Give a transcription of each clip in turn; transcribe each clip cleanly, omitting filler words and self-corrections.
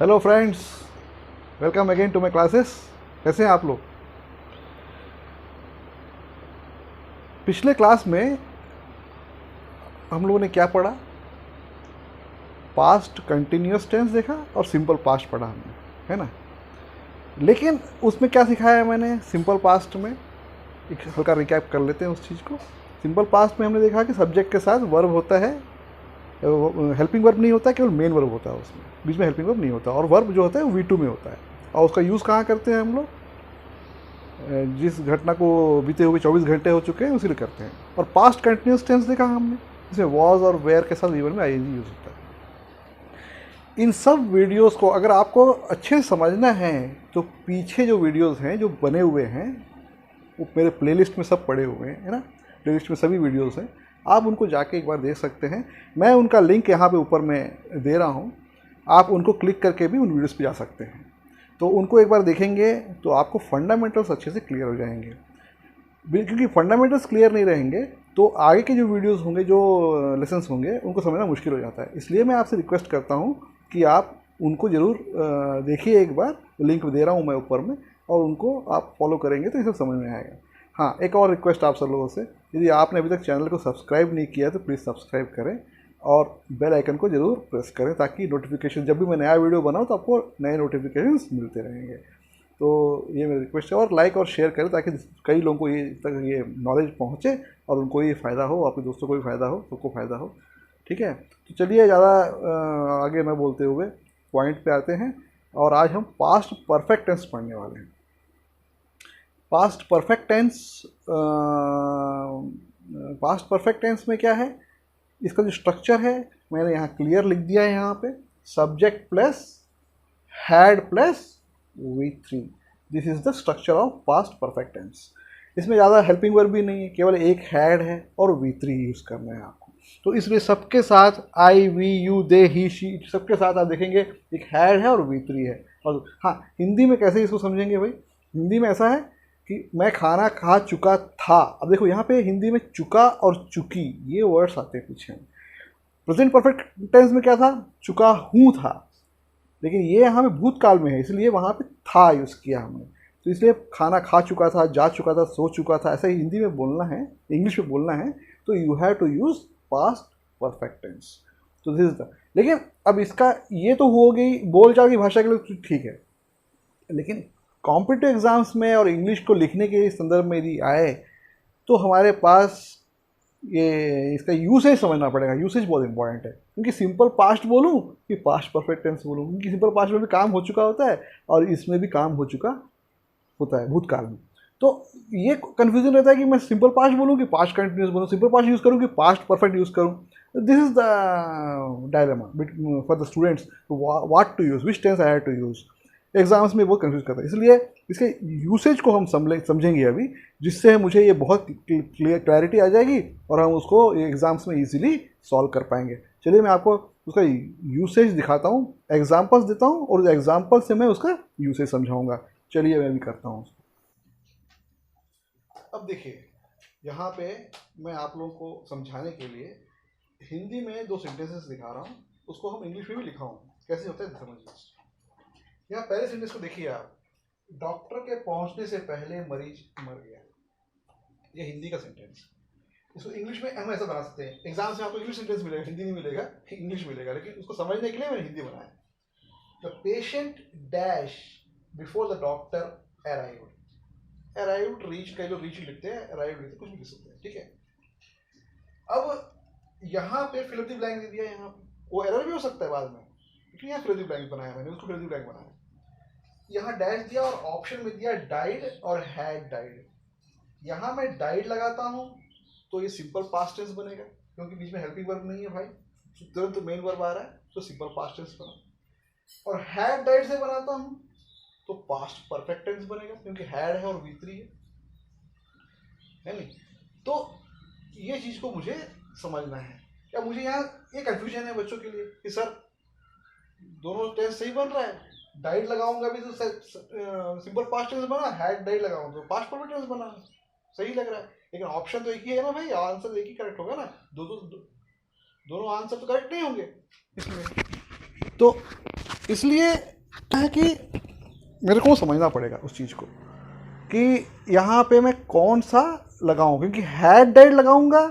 Hello friends, welcome again to my classes. कैसे हैं आप लोग? पिछले क्लास में हम लोगों ने क्या पढ़ा? पास्ट कंटिन्यूअस टेंस देखा और सिंपल पास्ट पढ़ा हमने, है ना। लेकिन उसमें क्या सिखाया मैंने सिंपल पास्ट में? एक हल्का रिकैप कर लेते हैं उस चीज़ को। सिंपल पास्ट में हमने देखा कि सब्जेक्ट के साथ वर्ब होता है, हेल्पिंग वर्ब नहीं होता, केवल मेन वर्ब होता है, उसमें बीच में हेल्पिंग वर्ब नहीं होता, और वर्ब जो होता है वो V2 में होता है। और उसका यूज़ कहाँ करते हैं हम लोग? जिस घटना को बीते हुए 24 घंटे हो चुके हैं उसी लिए करते हैं। और पास्ट कंटिन्यूस टेंस देखा हमने, इसमें वॉज और वेयर के साथ वीवर में आईएनजी यूज होता है। इन सब वीडियोस को अगर आपको अच्छे से समझना है तो पीछे जो वीडियोस हैं जो बने हुए हैं वो मेरे प्लेलिस्ट में सब पड़े हुए हैं, है ना। प्लेलिस्ट में सभी वीडियोस हैं, आप उनको जाके एक बार देख सकते हैं। मैं उनका लिंक यहाँ पे ऊपर में दे रहा हूँ, आप उनको क्लिक करके भी उन वीडियोस पे जा सकते हैं। तो उनको एक बार देखेंगे तो आपको फंडामेंटल्स अच्छे से क्लियर हो जाएंगे। क्योंकि फंडामेंटल्स क्लियर नहीं रहेंगे तो आगे के जो वीडियोस होंगे, जो लेसन्स होंगे, उनको समझना मुश्किल हो जाता है। इसलिए मैं आपसे रिक्वेस्ट करता हूँ कि आप उनको ज़रूर देखिए एक बार, लिंक दे रहा हूँ मैं ऊपर में, और उनको आप फॉलो करेंगे तो ये सब समझ में आएगा। हाँ, एक और रिक्वेस्ट आप सब लोगों से, यदि आपने अभी तक चैनल को सब्सक्राइब नहीं किया तो प्लीज़ सब्सक्राइब करें और बेल आइकन को ज़रूर प्रेस करें, ताकि नोटिफिकेशन जब भी मैं नया वीडियो बनाऊँ तो आपको नए नोटिफिकेशंस मिलते रहेंगे। तो ये मेरी रिक्वेस्ट है, और लाइक और शेयर करें ताकि कई लोगों को ये नॉलेज पहुँचे और उनको ये फ़ायदा हो, आपके दोस्तों को भी फ़ायदा हो, सबको फ़ायदा हो। ठीक है, तो चलिए ज़्यादा आगे न बोलते हुए पॉइंट पे आते हैं। और आज हम पास्ट परफेक्ट टेंस पढ़ने वाले हैं। पास्ट परफेक्ट टेंस में क्या है, इसका जो स्ट्रक्चर है मैंने यहाँ क्लियर लिख दिया है। यहाँ पे subject plus had plus V3, this is the structure of past perfect tense. इसमें ज़्यादा हेल्पिंग वर्ब भी नहीं है, केवल एक हैड है और V3 यूज़ करना है आपको। तो इसलिए सबके साथ I, we, you, they, he, she, सबके साथ आप देखेंगे एक हैड है और V3 है। और हाँ, हिंदी में कैसे इसको समझेंगे भाई? हिंदी में ऐसा है कि मैं खाना खा चुका था। अब देखो यहाँ पे हिंदी में चुका और चुकी ये वर्ड्स आते हैं पीछे। प्रेजेंट परफेक्ट टेंस में क्या था? चुका हूँ था, लेकिन ये यहाँ पे भूतकाल में है, इसलिए वहाँ पे था यूज़ किया हमने। तो इसलिए खाना खा चुका था, जा चुका था, सो चुका था, ऐसा ही हिंदी में बोलना है, इंग्लिश में बोलना है, तो you have to use past perfect tense. तो दिस इज द, लेकिन अब इसका ये तो हो गई बोलचाल की भाषा के लिए ठीक है, लेकिन कॉम्पिटिटिव एग्जाम्स में और इंग्लिश को लिखने के संदर्भ में यदि आए तो हमारे पास ये इसका यूसेज समझना पड़ेगा। यूसेज बहुत इंपॉर्टेंट है, क्योंकि सिंपल पास्ट बोलूँ कि पास्ट परफेक्ट टेंस बोलूँ, क्योंकि सिंपल पास्ट में भी काम हो चुका होता है और इसमें भी काम हो चुका होता है भूतकाल में। तो ये कन्फ्यूजन रहता है कि मैं सिंपल पास्ट बोलूँ कि पास्ट कंटिन्यूस बोलूँ, सिंपल पास्ट यूज़ करूँ कि पास्ट परफेक्ट यूज़ करूँ। This is the dilemma for the students, what to use, which tense I have to use. Exams में बहुत कंफ्यूज करता है, इसलिए इसके यूसेज को हम समझेंगे अभी, जिससे मुझे ये बहुत क्लैरिटी आ जाएगी और हम उसको एग्जाम्स में इजीली सॉल्व कर पाएंगे। चलिए मैं आपको उसका यूसेज दिखाता हूँ, एग्जाम्पल्स देता हूँ और एग्जाम्पल से मैं उसका यूसेज समझाऊंगा। चलिए मैं भी करता हूँ उसको। अब देखिए यहाँ पे मैं आप लोगों को समझाने के लिए हिंदी में दो सेंटेंसेस दिखा रहा हूँ, उसको हम इंग्लिश में भी लिखा हूँ, कैसे होता है समझिए। यहाँ पहले सेंटेंस को देखिए आप, डॉक्टर के पहुंचने से पहले मरीज मर गया। ये हिंदी का सेंटेंस। इसको इंग्लिश में हम ऐसा बना सकते हैं, एग्जाम से आपको इंग्लिश सेंटेंस मिलेगा, हिंदी नहीं मिलेगा, इंग्लिश मिलेगा, लेकिन उसको समझने के लिए मैंने हिंदी बनाया। The patient dash before the doctor arrived. Arrived, reach, कई लोग रीच लिखते हैं, अराइव्ड लिखते हैं, कुछ भी लिख सकते हैं, ठीक है। अब यहाँ पे फिल इन द ब्लैंक दे दिया, यहाँ पे वो एरर भी हो सकता है बाद में, क्योंकि यहाँ फिल इन द ब्लैंक बनाया मैंने, उसको फिल इन द ब्लैंक बनाया। यहाँ डैश दिया और ऑप्शन में दिया डाइड और हैड डाइड। यहाँ मैं डाइड लगाता हूँ तो ये सिंपल पास्ट टेंस बनेगा, क्योंकि बीच में हेल्पिंग वर्ब नहीं है भाई, तुरंत तो मेन वर्ब आ रहा है, तो सिंपल पास्ट टेंस बना। और हैड डाइड से बनाता हूँ तो पास्ट परफेक्ट टेंस बनेगा, क्योंकि हैड है और V3 है नहीं। तो ये चीज को मुझे समझना है। क्या मुझे यहाँ ये कंफ्यूजन है बच्चों के लिए कि सर दोनों टेंस सही बन रहा है, डाइड लगाऊंगा भी तो सिंपल पास्ट टेंस बना, हैड डाइड लगाऊंगा तो पास्ट परफेक्ट टेंस बना, सही लग रहा है। लेकिन ऑप्शन तो एक ही है ना भाई, आंसर एक ही करेक्ट होगा ना, दोनों आंसर तो करेक्ट नहीं होंगे इसमें। तो इसलिए है कि मेरे को समझना पड़ेगा उस चीज़ को कि यहाँ पे मैं कौन सा लगाऊं, क्योंकि हैड डाइड लगाऊंगा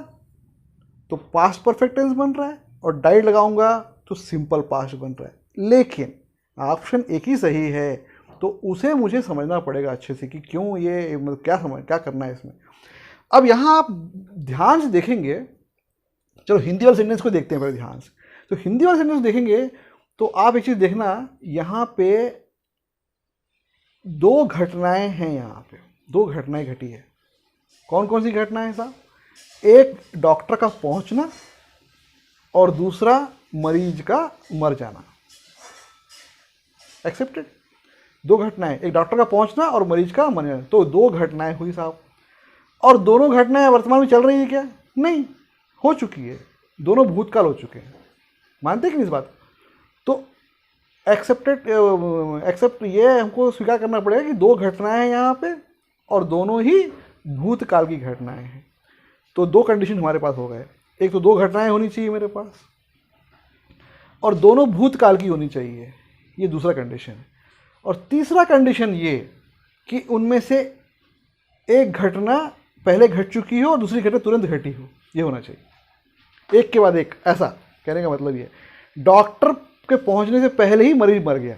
तो पास्ट परफेक्ट टेंस बन रहा है और डाइड लगाऊंगा तो सिंपल पास्ट बन रहा है। लेकिन ऑप्शन एक ही सही है, तो उसे मुझे समझना पड़ेगा अच्छे से कि क्यों ये, मतलब क्या करना है इसमें। अब यहाँ आप ध्यान से देखेंगे, चलो हिंदी वाले सेंटेंस को देखते हैं पहले ध्यान से। तो हिंदी वाले सेंटेंस देखेंगे तो आप एक चीज़ देखना, यहाँ पे दो घटनाएं हैं, यहाँ पे दो घटनाएं घटी है। कौन कौन सी घटनाएं हैं साहब? एक डॉक्टर का पहुंचना और दूसरा मरीज का मर जाना। एक्सेप्टेड। दो घटनाएं, एक डॉक्टर का पहुंचना और मरीज का मर जाना, तो दो घटनाएं हुई साहब। और दोनों घटनाएं वर्तमान में चल रही है क्या? नहीं, हो चुकी है, दोनों भूतकाल हो चुके हैं। मानते कि नहीं इस बात? तो एक्सेप्ट ये हमको स्वीकार करना पड़ेगा कि दो घटनाएं हैं यहाँ पे और दोनों ही भूतकाल की घटनाएं हैं। तो दो कंडीशन हमारे पास हो गए, एक तो दो घटनाएं होनी चाहिए मेरे पास और दोनों भूतकाल की होनी चाहिए, ये दूसरा कंडीशन है। और तीसरा कंडीशन ये कि उनमें से एक घटना पहले घट चुकी हो और दूसरी घटना तुरंत घटी हो, ये होना चाहिए, एक के बाद एक। ऐसा कहने का मतलब ये, डॉक्टर के पहुंचने से पहले ही मरीज मर गया,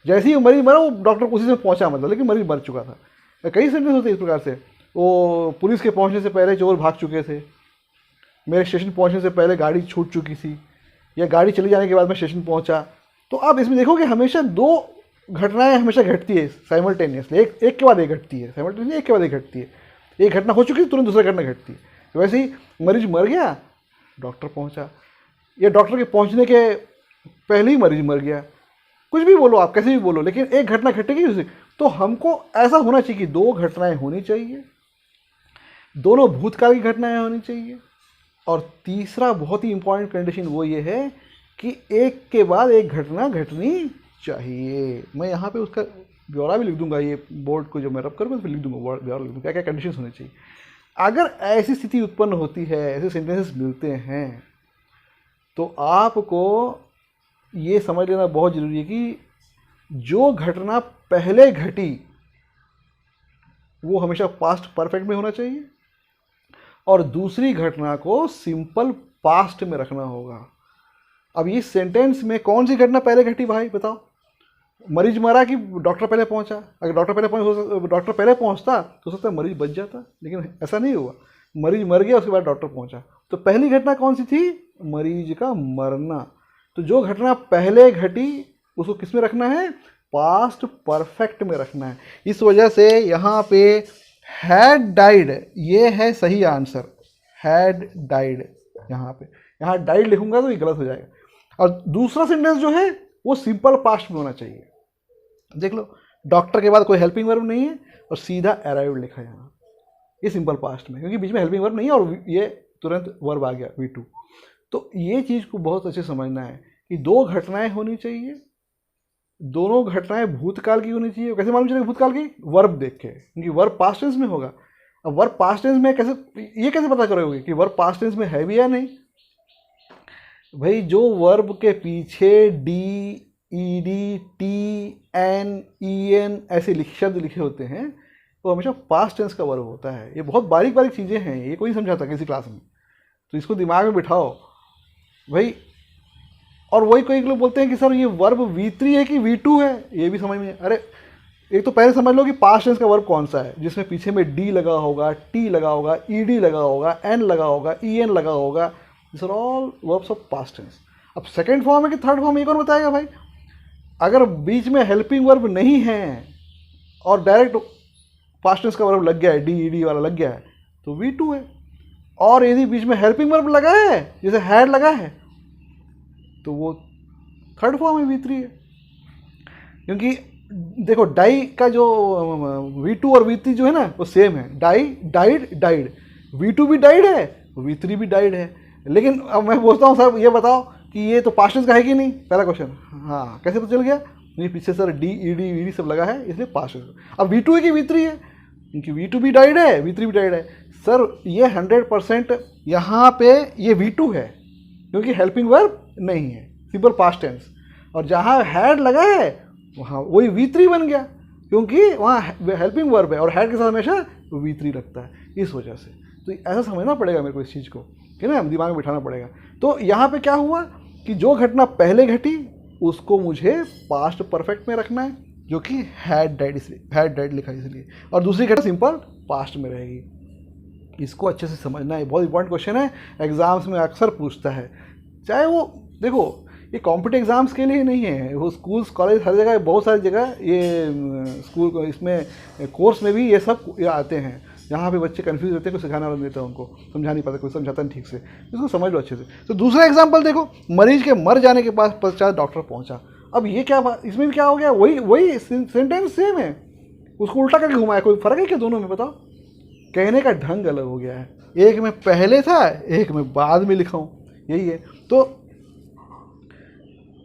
जैसे ही मरीज मरा वो डॉक्टर उसी से पहुंचा, मतलब लेकिन मरीज मर चुका था। कई सेंटेंस होते हैं इस प्रकार से, वो पुलिस के पहुंचने से पहले चोर भाग चुके थे, मेरे स्टेशन पहुंचने से पहले गाड़ी छूट चुकी थी, या गाड़ी चली जाने के बाद मैं स्टेशन पहुंचा। तो आप इसमें देखोगे हमेशा दो घटनाएं हमेशा घटती है साइमल्टेनियसली, एक के बाद एक घटती है, साइमल्टेनियसली एक के बाद एक घटती है। एक घटना हो चुकी है तुरंत दूसरा घटना घटती है। तो वैसे ही मरीज मर गया, डॉक्टर पहुंचा, या डॉक्टर के पहुंचने के पहले ही मरीज मर गया, कुछ भी बोलो आप, कैसे भी बोलो, लेकिन एक घटना घटेगी दूसरी। तो हमको ऐसा होना चाहिए कि दो घटनाएं होनी चाहिए, दोनों भूतकाल की घटनाएं होनी चाहिए, और तीसरा बहुत ही इंपॉर्टेंट कंडीशन वो ये है कि एक के बाद एक घटना घटनी चाहिए। मैं यहाँ पे उसका ब्यौरा भी लिख दूंगा, ये बोर्ड को जो मैं रब करूँगा फिर लिख दूंगा, ब्यौरा लिख दूंगा क्या क्या कंडीशंस होनी चाहिए। अगर ऐसी स्थिति उत्पन्न होती है, ऐसे सेंटेंसेस मिलते हैं, तो आपको ये समझ लेना बहुत ज़रूरी है कि जो घटना पहले घटी वो हमेशा पास्ट परफेक्ट में होना चाहिए और दूसरी घटना को सिंपल पास्ट में रखना होगा। अब इस सेंटेंस में कौन सी घटना पहले घटी भाई बताओ? मरीज मरा कि डॉक्टर पहले पहुंचा? अगर डॉक्टर पहले पहुंचता तो सकता है मरीज बच जाता, लेकिन ऐसा नहीं हुआ, मरीज मर गया उसके बाद डॉक्टर पहुंचा। तो पहली घटना कौन सी थी? मरीज का मरना। तो जो घटना पहले घटी उसको किस में रखना है? पास्ट परफेक्ट में रखना है। इस वजह से यहाँ पे हैड डाइड ये है सही आंसर, हैड डाइड। यहाँ डाइड लिखूंगा तो ये गलत हो जाएगा। और दूसरा सेंटेंस जो है वो सिंपल पास्ट में होना चाहिए। देख लो, डॉक्टर के बाद कोई हेल्पिंग वर्ब नहीं है और सीधा अराइव्ड लिखा है यहाँ, ये सिंपल पास्ट में, क्योंकि बीच में हेल्पिंग वर्ब नहीं है और ये तुरंत वर्ब आ गया V2। तो ये चीज़ को बहुत अच्छे समझना है कि दो घटनाएं होनी चाहिए, दोनों घटनाएं भूतकाल की होनी चाहिए। कैसे मालूम चलेगा भूतकाल की? वर्ब देख के, क्योंकि वर्ब पास्ट टेंस में होगा। अब वर्ब पास्ट टेंस में कैसे पता करोगे कि वर्ब पास्ट टेंस में है भी या नहीं? भाई जो वर्ब के पीछे D, ED, T, N, EN ऐसे शब्द लिखे होते हैं वो हमेशा पास्ट टेंस का वर्ब होता है। ये बहुत बारीक बारीक चीज़ें हैं, ये कोई नहीं समझाता किसी क्लास में, तो इसको दिमाग में बिठाओ भाई। और वही कोई लोग बोलते हैं कि सर ये वर्ब V3 है कि V2 है, ये भी समझ में। अरे एक तो पहले समझ लो कि पास्ट टेंस का वर्ब कौन सा है, जिसमें पीछे में डी लगा होगा, टी लगा होगा, ईडी लगा होगा, एन लगा होगा, ईएन लगा होगा। This are all verbs of past tense. अब सेकेंड फॉर्म है कि थर्ड फॉर्म, ये कौन बताएगा भाई? अगर बीच में हेल्पिंग वर्ब नहीं है और डायरेक्ट पास्ट टेंस का वर्ब लग गया है, डी ईडी वाला लग गया है, तो V2 है। और यदि बीच में हेल्पिंग वर्ब लगा है, जैसे हैड लगा है, तो वो थर्ड फॉर्म है, V3 है। क्योंकि देखो डाई का जो V2 और V3 जो है ना वो सेम है, डाई, डाइड, डाइड। V2 भी डाइड है, V3 भी डाइड है। लेकिन अब मैं पूछता हूँ सर ये बताओ कि ये तो पास्ट टेंस का है कि नहीं? पहला क्वेश्चन, हाँ कैसे पता चल गया? नहीं, पीछे सर डी, ईडी, वीडी सब लगा है, इसलिए पास्ट टेंस। अब V2 है कि V3 है? क्योंकि V2 भी डाइड है, V3 भी डाइड है। सर ये 100% यहाँ पे ये V2 है, क्योंकि हेल्पिंग वर्ब नहीं है, सिंपल पास्ट टेंस। और जहाँ हैड लगा है वहाँ वही V3 बन गया, क्योंकि वहाँ हेल्पिंग वर्ब है और हैड के साथ हमेशा V3 लगता है, इस वजह से। तो ऐसा समझना पड़ेगा मेरे को इस चीज़ को, कि ना दिमाग में बिठाना पड़ेगा। तो यहाँ पे क्या हुआ कि जो घटना पहले घटी उसको मुझे पास्ट परफेक्ट में रखना है, जो कि हैड डाइड, इसलिए हैड डाइड लिखा है इसलिए, और दूसरी घटना सिंपल पास्ट में रहेगी। इसको अच्छे से समझना है, बहुत इंपॉर्टेंट क्वेश्चन है, एग्जाम्स में अक्सर पूछता है। चाहे वो देखो ये कॉम्पिटिटिव एग्जाम्स के लिए नहीं है, वो स्कूल्स कॉलेज हर जगह, बहुत सारी जगह ये स्कूल को इसमें कोर्स में भी ये सब आते हैं, जहाँ पे बच्चे कंफ्यूज रहते हैं, कोई सिखाना नहीं देता, उनको समझा नहीं पाता, कोई समझाता नहीं ठीक से, इसको समझ लो अच्छे से। तो दूसरा एग्जाम्पल देखो, मरीज के मर जाने के बाद पश्चात डॉक्टर पहुँचा। अब ये क्या बात, इसमें भी क्या हो गया, वही सेंटेंस सेम है, उसको उल्टा करके घुमाया, कोई फ़र्क है क्या दोनों में, बताओ। कहने का ढंग अलग हो गया है, एक में पहले था एक में बाद में लिखा हूँ, यही है। तो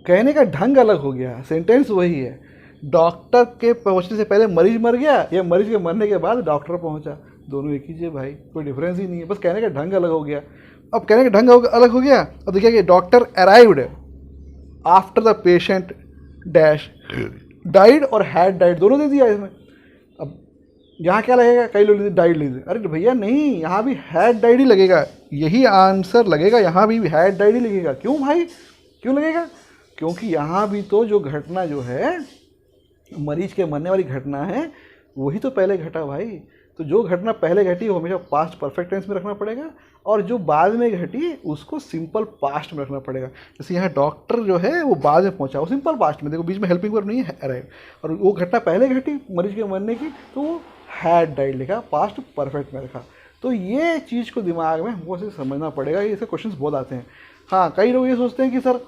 कहने का ढंग अलग हो गया, सेंटेंस वही है। डॉक्टर के पहुंचने से पहले मरीज मर गया या मरीज के मरने के बाद डॉक्टर पहुंचा, दोनों एक ही चीज़ भाई, कोई डिफरेंस ही नहीं है, बस कहने का ढंग अलग हो गया। अब कहने का ढंग अलग हो गया, अब देखिए कि doctor arrived after the patient dash died और हैड डाइड, दोनों दे दिया इसमें। अब यहाँ क्या लगेगा, कई लोग डाइड ले दे, अरे भैया नहीं, यहाँ भी हैड डाइड ही लगेगा, यही आंसर लगेगा, यहाँ भी हैड डाइड ही लगेगा। क्यों भाई, क्यों लगेगा? क्योंकि यहाँ भी तो जो घटना जो है मरीज के मरने वाली घटना है, वही तो पहले घटा भाई। तो जो घटना पहले घटी वो हमेशा पास्ट परफेक्ट टेंस में रखना पड़ेगा, और जो बाद में घटी उसको सिंपल पास्ट में रखना पड़ेगा। जैसे यहाँ डॉक्टर जो है वो बाद में पहुँचा, वो सिंपल पास्ट में, देखो बीच में हेल्पिंग वर्ब नहीं है अराइव, और वो घटना पहले घटी मरीज के मरने की, तो वो हैड डाइड लिखा, पास्ट परफेक्ट में रखा। तो ये चीज़ को दिमाग में हमको से समझना पड़ेगा, इसके क्वेश्चन बहुत आते हैं। हाँ, कई लोग ये सोचते हैं कि सर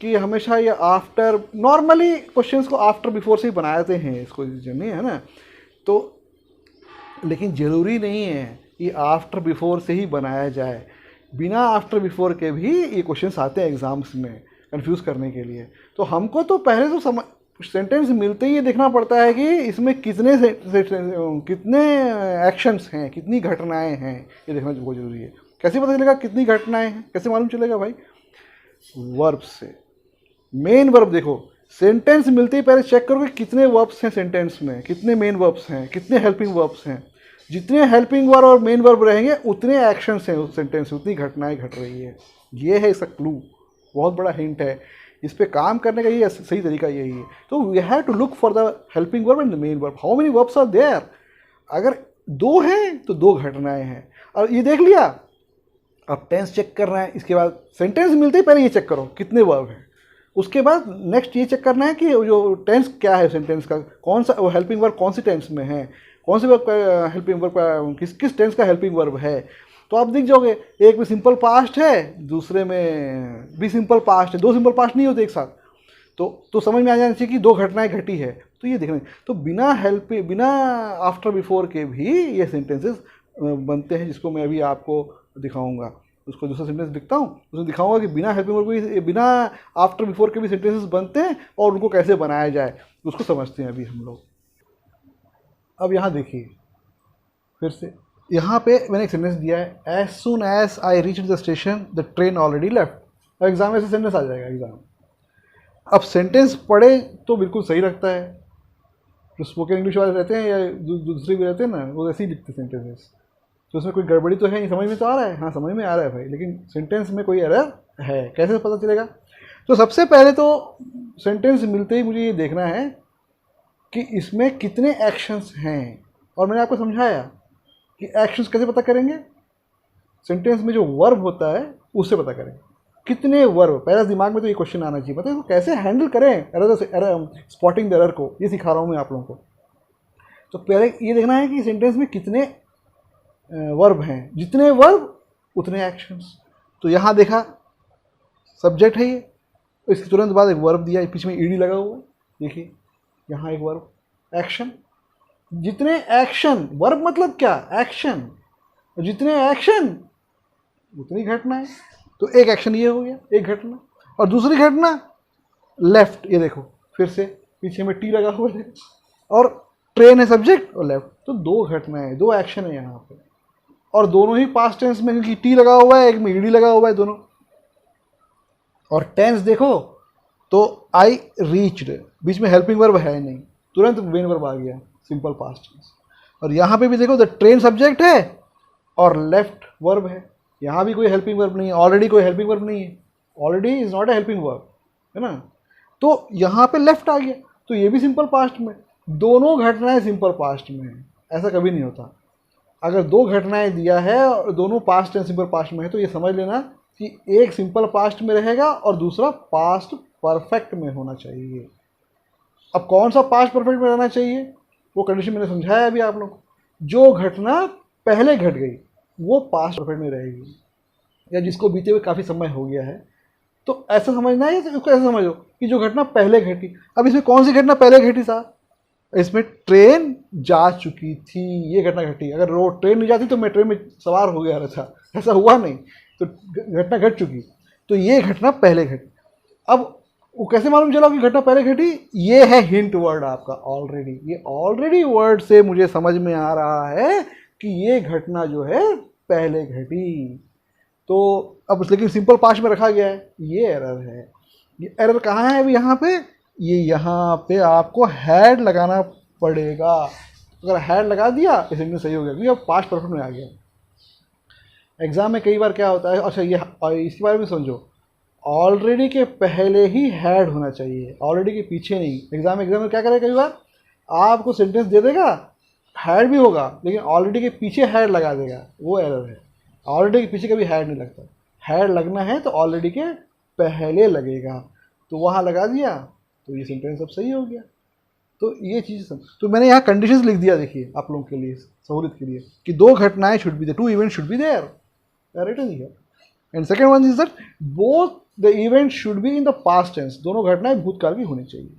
कि हमेशा ये आफ्टर, नॉर्मली क्वेश्चंस को आफ्टर बिफोर से ही बनाते हैं, इसको नहीं है ना, तो लेकिन ज़रूरी नहीं है ये आफ्टर बिफोर से ही बनाया जाए, बिना आफ्टर बिफोर के भी ये क्वेश्चंस आते हैं एग्जाम्स में कंफ्यूज करने के लिए। तो हमको तो पहले तो सेंटेंस मिलते ही ये देखना पड़ता है कि इसमें कितने एक्शंस हैं, कितनी घटनाएं हैं, ये देखना बहुत ज़रूरी है। कैसे पता चलेगा कितनी घटनाएं हैं, कैसे मालूम चलेगा भाई? वर्ब से। मेन वर्ब देखो, सेंटेंस मिलते ही पहले चेक करो कि कितने वर्ब्स हैं सेंटेंस में, कितने मेन वर्ब्स हैं, कितने हेल्पिंग वर्ब्स हैं। जितने हेल्पिंग वर्ब और मेन वर्ब रहेंगे उतने एक्शंस हैं उस सेंटेंस, उतनी घटनाएं घट रही है। ये है इसका क्लू, बहुत बड़ा हिंट है। इस पे काम करने का ये सही तरीका यही है। तो we have to look for the helping verb and the main verb. How many verbs are there? अगर दो हैं तो दो घटनाएं हैं। और ये देख लिया, अब टेंस चेक करना है, इसके बाद सेंटेंस मिलते ही पहले ये चेक करो कितने वर्ब हैं, उसके बाद नेक्स्ट ये चेक करना है कि जो टेंस क्या है सेंटेंस का, कौन सा वो हेल्पिंग वर्ब कौन सी टेंस में है, कौन से वर्ब का हेल्पिंग वर्ब का किस टेंस का हेल्पिंग वर्ब है। तो आप देख जाओगे एक में सिंपल पास्ट है, दूसरे में भी सिंपल पास्ट है, दो सिंपल पास्ट नहीं होते एक साथ। तो समझ में आ जाना चाहिए कि दो घटनाएं घटी है। तो ये देखना, तो बिना आफ्टर बिफोर के भी ये सेंटेंसेस बनते हैं, जिसको मैं अभी आपको दिखाऊंगा। उसको दूसरा सेंटेंस लिखता हूँ, उसमें दिखाऊंगा कि बिना हेल्पिंग वर्ब के, बिना आफ्टर बिफोर के भी सेंटेंसेस बनते हैं, और उनको कैसे बनाया जाए उसको समझते हैं अभी हम लोग। अब यहाँ देखिए फिर से, यहाँ पे मैंने एक सेंटेंस दिया है, as soon as I reach the station the train already left. Exam में ऐसे सेंटेंस आ जाएगा एग्जाम। अब सेंटेंस पढ़े तो बिल्कुल सही लगता है, जो स्पोकन इंग्लिश वाले रहते हैं या दूसरे भी रहते हैं ना, वो ऐसे ही लिखते सेंटेंसेस। तो उसमें कोई गड़बड़ी तो है नहीं, समझ में तो आ रहा है? हाँ समझ में आ रहा है भाई, लेकिन सेंटेंस में कोई एरर है, कैसे पता चलेगा? तो सबसे पहले तो सेंटेंस मिलते ही मुझे ये देखना है कि इसमें कितने एक्शंस हैं, और मैंने आपको समझाया कि एक्शंस कैसे पता करेंगे। सेंटेंस में जो वर्ब होता है उससे पता करेंगे कितने वर्ब। पहले दिमाग में तो ये क्वेश्चन आना चाहिए, पता है कैसे हैंडल करें एरर, स्पॉटिंग द एरर को, ये सिखा रहा हूँ मैं आप लोगों को। तो पहले ये देखना है कि सेंटेंस में कितने वर्ब हैं, जितने वर्ब उतने एक्शंस। तो यहाँ देखा सब्जेक्ट है ये, तो इसके तुरंत बाद एक वर्ब दिया, बीच में ईडी लगा हुआ है, देखिए यहाँ एक वर्ब, एक्शन। जितने एक्शन, वर्ब मतलब क्या? एक्शन। जितने एक्शन उतनी घटना है। तो एक एक्शन ये हो गया, एक घटना। और दूसरी घटना लेफ्ट, ये देखो फिर से पीछे में टी लगा हुआ है, और ट्रेन है सब्जेक्ट और लेफ्ट, तो दो घटनाएं, दो एक्शन है यहाँ पे, और दोनों ही पास्ट टेंस में, क्योंकि टी लगा हुआ है, एक में ईडी लगा हुआ है, दोनों। और टेंस देखो तो आई रीच्ड, बीच में हेल्पिंग वर्ब है नहीं, तुरंत मेन वर्ब आ गया, सिंपल पास्ट टेंस। और यहाँ पे भी देखो द ट्रेन सब्जेक्ट है और लेफ्ट वर्ब है, यहाँ भी कोई हेल्पिंग वर्ब नहीं है, ऑलरेडी कोई हेल्पिंग वर्ब नहीं है, already is not a helping verb, है ना। तो यहाँ पे लेफ्ट आ गया, तो ये भी सिंपल पास्ट में, दोनों घटनाएं सिंपल पास्ट में है, ऐसा कभी नहीं होता। अगर दो घटनाएं दिया है और दोनों पास्ट एंड सिंपल पास्ट में है, तो ये समझ लेना कि एक सिंपल पास्ट में रहेगा और दूसरा पास्ट परफेक्ट में होना चाहिए। अब कौन सा पास्ट परफेक्ट में रहना चाहिए, वो कंडीशन मैंने समझाया अभी आप लोग को। जो घटना पहले घट गई वो पास्ट परफेक्ट में रहेगी, या जिसको बीते हुए काफ़ी समय हो गया है, तो ऐसा समझना है, तो इसको ऐसा समझो कि जो घटना पहले घटी। अब इसमें कौन सी घटना पहले घटी साहब, इसमें ट्रेन जा चुकी थी, ये घटना घटी। अगर रोड ट्रेन नहीं जाती तो मैं ट्रेन में सवार हो गया था, ऐसा हुआ नहीं, तो घटना घट चुकी, तो ये घटना पहले घटी। अब वो कैसे मालूम चला कि घटना पहले घटी, ये है हिंट वर्ड आपका ऑलरेडी। ये ऑलरेडी वर्ड से मुझे समझ में आ रहा है कि ये घटना जो है पहले घटी। तो अब लेकिन सिंपल पास्ट में रखा गया है, ये एरर है। ये एरर कहाँ है अभी यहाँ पे, ये यहाँ पे आपको हैड लगाना पड़ेगा। अगर हैड लगा दिया तो सेंटेंस सही हो गया, क्योंकि अब पास्ट परफेक्ट में आ गया। एग्जाम में कई बार क्या होता है, अच्छा ये इसके बारे में समझो, ऑलरेडी के पहले ही हैड होना चाहिए, ऑलरेडी के पीछे नहीं। एग्जाम में क्या करेगा, कई बार आपको सेंटेंस दे देगा, हैड भी होगा लेकिन ऑलरेडी के पीछे हैड लगा देगा, वो एरर है। ऑलरेडी के पीछे कभी हैड नहीं लगता, हैड लगना है तो ऑलरेडी के पहले लगेगा, तो वहाँ लगा दिया तो ये सेंटेंस अब सही हो गया। तो ये चीज़ तो मैंने यहाँ कंडीशंस लिख दिया, देखिए आप लोगों के लिए सहूलियत के लिए, कि दो घटनाएं should be there, two event should be there, written here. And second one is that both the event should be in the past tense, दोनों घटनाएं भूतकाल की होनी चाहिए।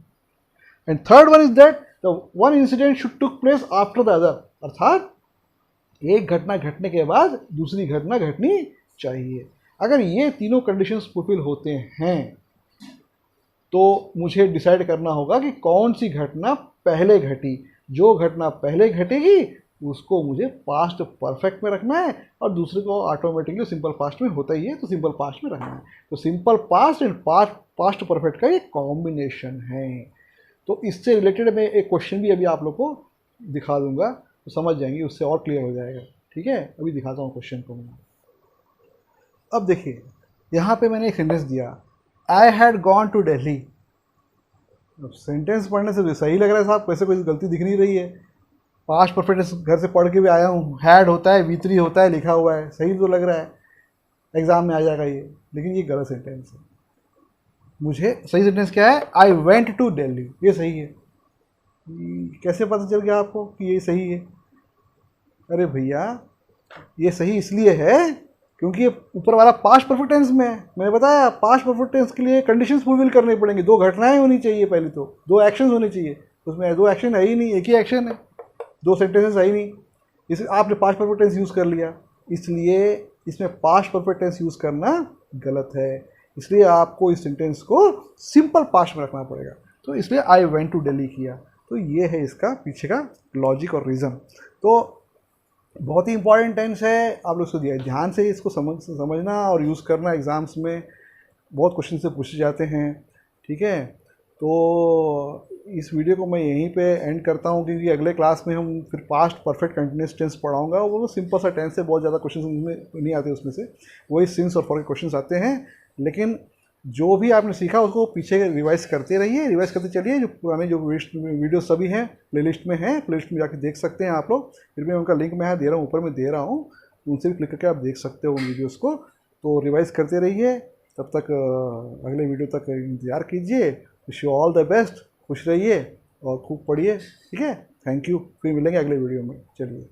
And third one is that the one incident should took place after the other, अर्थात एक घटना घटने के बाद दूसरी घटना घटनी चाहिए। अगर ये तीनों कंडीशंस फुलफिल होते हैं तो मुझे डिसाइड करना होगा कि कौन सी घटना पहले घटी। जो घटना पहले घटेगी उसको मुझे पास्ट परफेक्ट में रखना है, और दूसरे को ऑटोमेटिकली सिंपल पास्ट में होता ही है तो सिंपल पास्ट में रखना है। तो simple past and past perfect का ये कॉम्बिनेशन है। तो इससे रिलेटेड मैं एक क्वेश्चन भी अभी आप लोग को दिखा दूंगा, तो समझ जाएंगे, उससे और क्लियर हो जाएगा। ठीक है, अभी दिखाता हूँ क्वेश्चन को मैं। अब देखिए यहाँ पे मैंने एक सेंटेंस दिया, I had gone to Delhi. अब सेंटेंस पढ़ने से तो सही लग रहा है साहब, कैसे कोई गलती दिख नहीं रही है। पास्ट परफेक्ट घर से पढ़ के भी आया हूँ, हैड होता है, V3 होता है, लिखा हुआ है, सही तो लग रहा है, एग्जाम में आ जाएगा ये। लेकिन ये गलत सेंटेंस है। मुझे सही सेंटेंस क्या है, आई वेंट टू दिल्ली, ये सही है। कैसे पता चल गया आपको कि ये सही है? अरे भैया ये सही इसलिए है क्योंकि ये ऊपर वाला पास्ट परफेक्ट टेंस में है। मैंने बताया पास्ट परफेक्ट टेंस के लिए कंडीशंस फुलफिल करनी पड़ेंगी, दो घटनाएं होनी चाहिए, पहले तो दो एक्शंस होने चाहिए। उसमें दो एक्शन है ही नहीं, एक ही एक्शन है, दो सेंटेंसेस है ही नहीं। इस आपने पास्ट परफेक्ट टेंस यूज़ कर लिया, इसलिए इसमें पास्ट परफेक्ट टेंस यूज़ करना गलत है। इसलिए आपको इस सेंटेंस को सिंपल पास्ट में रखना पड़ेगा। तो इसलिए आई वेंट टू दिल्ली किया। तो ये है इसका पीछे का लॉजिक और रीज़न। तो बहुत ही इंपॉर्टेंट टेंस है, आप लोग इसको दिया ध्यान से इसको समझना और यूज़ करना। एग्ज़ाम्स में बहुत क्वेश्चन से पूछे जाते हैं। ठीक है, तो इस वीडियो को मैं यहीं पे एंड करता हूँ, क्योंकि अगले क्लास में हम फिर पास्ट परफेक्ट कंटिन्यूअस टेंस पढ़ाऊँगा। वो सिंपल सा टेंस है, बहुत ज़्यादा क्वेश्चन नहीं आते उसमें से, वही सिंस और फॉर के क्वेश्चन आते हैं। लेकिन जो भी आपने सीखा उसको पीछे रिवाइज करते रहिए, रिवाइज करते चलिए। जो पुराने जो वीडियो सभी हैं प्लेलिस्ट में हैं, प्लेलिस्ट में जाके देख सकते हैं आप लोग। फिर भी उनका लिंक मैं यहाँ दे रहा हूँ, ऊपर में दे रहा हूँ, उनसे भी क्लिक करके आप देख सकते हो उन वीडियोज़ को। तो रिवाइज करते रहिए, तब तक अगले वीडियो तक इंतज़ार कीजिए। Wish you all the best, खुश रहिए और खूब पढ़िए। ठीक है, थैंक यू, फिर मिलेंगे अगले वीडियो में। चलिए।